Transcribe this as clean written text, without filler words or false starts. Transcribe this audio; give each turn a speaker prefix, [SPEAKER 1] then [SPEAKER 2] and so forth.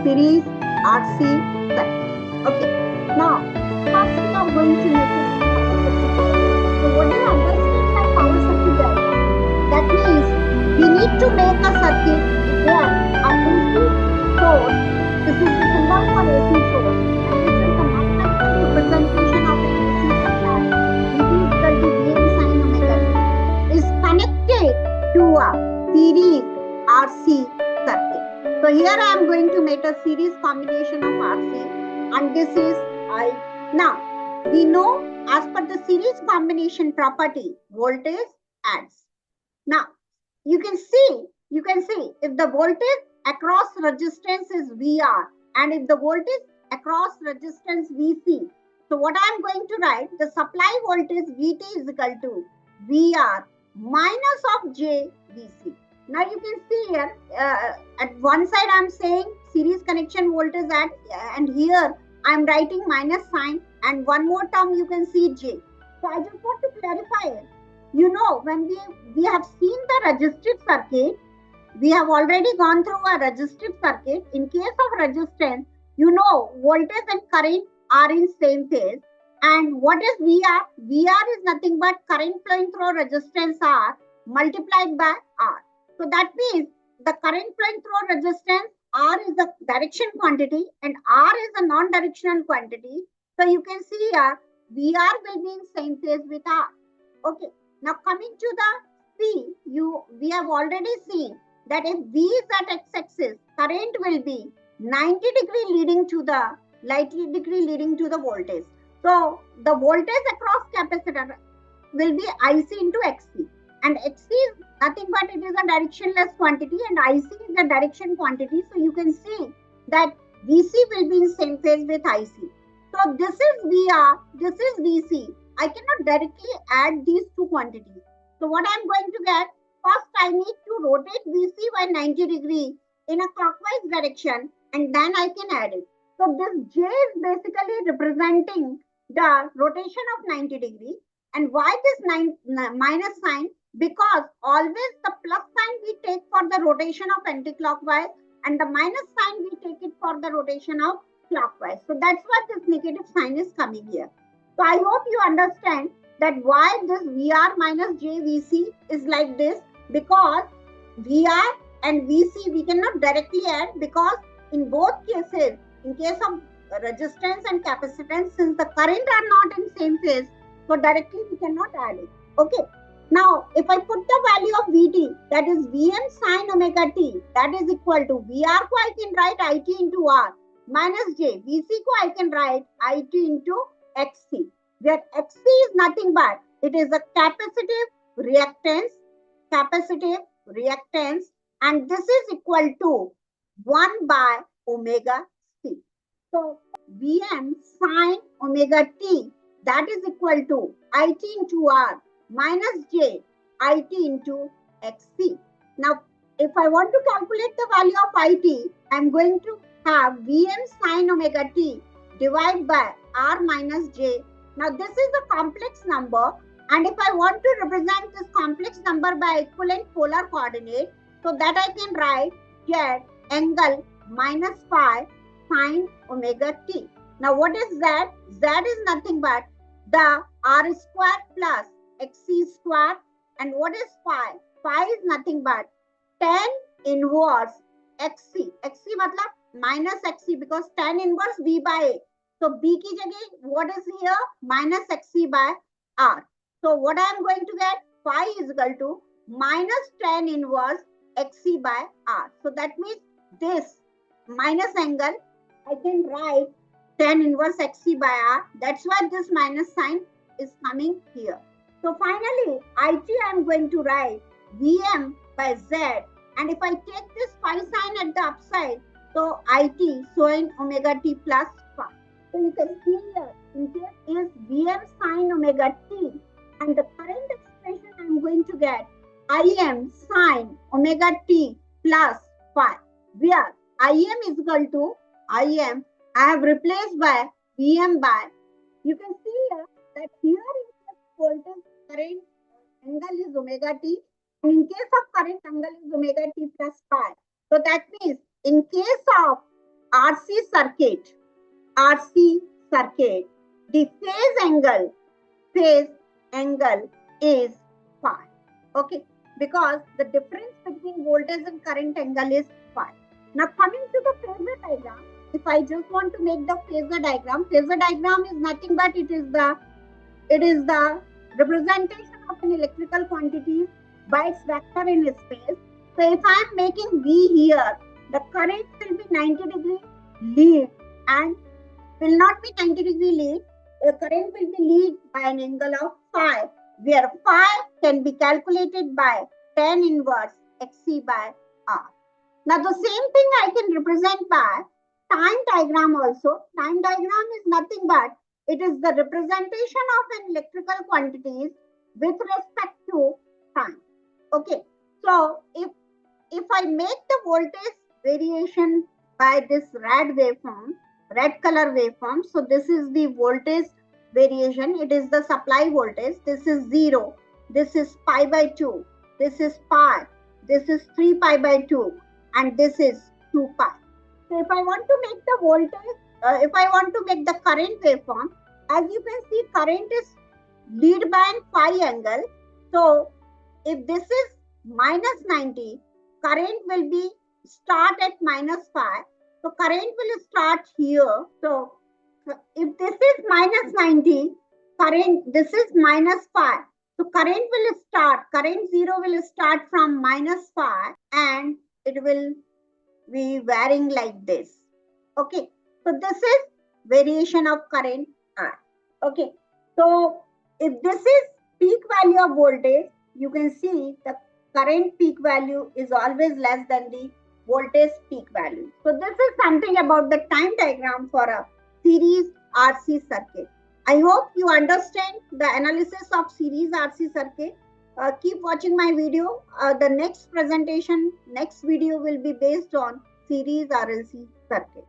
[SPEAKER 1] series RC circuit. Okay. Now, first we are going to make it power circuit diagram. So, what do you understand by power circuit diagram? That means we need to make a circuit where a AC source, this is the symbol for AC source, and this is the mathematical representation of an AC supply, VT is equal to Vm sin omega t, is connected to a series RC circuit. So here I am going to make a series combination of RC, and this is I. Now, we know as per the series combination property, voltage adds. Now, you can see if the voltage across resistance is VR and if the voltage across resistance VC. So what I am going to write, the supply voltage VT is equal to VR minus of JVC. Now you can see here, at one side I am saying series connection voltage at, and here I am writing minus sign, and one more term you can see J. So I just want to clarify it. You know, when we have seen the resistive circuit, we have already gone through a resistive circuit. In case of resistance, you know, voltage and current are in same phase. And what is VR? VR is nothing but current flowing through resistance R multiplied by R. So that means the current flowing through resistance R is a direction quantity and R is a non-directional quantity. So you can see here, VR will be in same phase with R. Okay. Now coming to the P, we have already seen that if V is at x-axis, current will be 90 degree leading to the voltage. So the voltage across capacitor will be IC into XC, and XC is nothing but it is a directionless quantity and IC is a direction quantity. So you can see that VC will be in same phase with IC. So this is VR, this is VC. I cannot directly add these two quantities. So what I am going to get, first I need to rotate VC by 90 degree in a clockwise direction, and then I can add it. So this J is basically representing the rotation of 90 degree. And why this minus sign? Because always the plus sign we take for the rotation of anti-clockwise and the minus sign we take it for the rotation of clockwise. So that's why this negative sign is coming here. So I hope you understand that why this VR minus JVC is like this, because VR and VC we cannot directly add, because in both cases, in case of resistance and capacitance, since the current are not in same phase, so directly we cannot add it. Okay. Now, if I put the value of VT, that is Vm sin omega t, that is equal to VR ko I can write IT into R minus J. VC ko I can write IT into XC, where XC is nothing but it is a capacitive reactance, and this is equal to 1 by omega C. So Vm sin omega t, that is equal to IT into R minus J IT into XC. Now, if I want to calculate the value of IT, I am going to have Vm sin omega t divided by R minus J. Now, this is a complex number, and if I want to represent this complex number by equivalent polar coordinate, so that I can write Z angle minus phi sin omega t. Now, what is Z? Z is nothing but the R square plus XC square, and what is phi? Phi is nothing but tan inverse XC. XC matlab minus XC, because tan inverse B by A. So B ki jagah what is here? Minus XC by R. So what I am going to get? Phi is equal to minus tan inverse XC by R. So that means this minus angle I can write tan inverse XC by R. That's why this minus sign is coming here. So finally, IT I am going to write Vm by Z, and if I take this phi sign at the upside, so IT showing omega t plus phi. So you can see here, in case is Vm sin omega t, and the current expression I am going to get Im sin omega t plus phi, where Im is equal to Im, I have replaced by Vm by, you can see here that here in voltage current angle is omega t, and in case of current angle is omega t plus phi. So that means in case of RC circuit, RC circuit, the phase angle is phi. Okay, because the difference between voltage and current angle is phi. Now coming to the phasor diagram, if I just want to make the phasor diagram is nothing but it is the representation of an electrical quantity by its vector in space. So if I am making V here, the current will be 90-degree lead and will not be 90-degree lead. The current will be lead by an angle of phi, where phi can be calculated by tan inverse Xc by R. Now the same thing I can represent by time diagram also. Time diagram is nothing but it is the representation of an electrical quantities with respect to time. Okay. So if I make the voltage variation by this red color waveform, so this is the voltage variation. It is the supply voltage. This is 0. This is pi by 2. This is pi. This is 3 pi by 2. And this is 2 pi. So if I want to make the voltage, if I want to make the current waveform, as you can see, current is lead by an phi angle. So if this is minus 90, current will be start at minus phi. So current will start here. So if this is minus 90, this is minus phi. So current zero will start from minus phi and it will be varying like this. Okay. So this is variation of current R. Okay. So if this is peak value of voltage, you can see the current peak value is always less than the voltage peak value. So this is something about the time diagram for a series RC circuit. I hope you understand the analysis of series RC circuit. Keep watching my video. The next video will be based on series RLC circuit.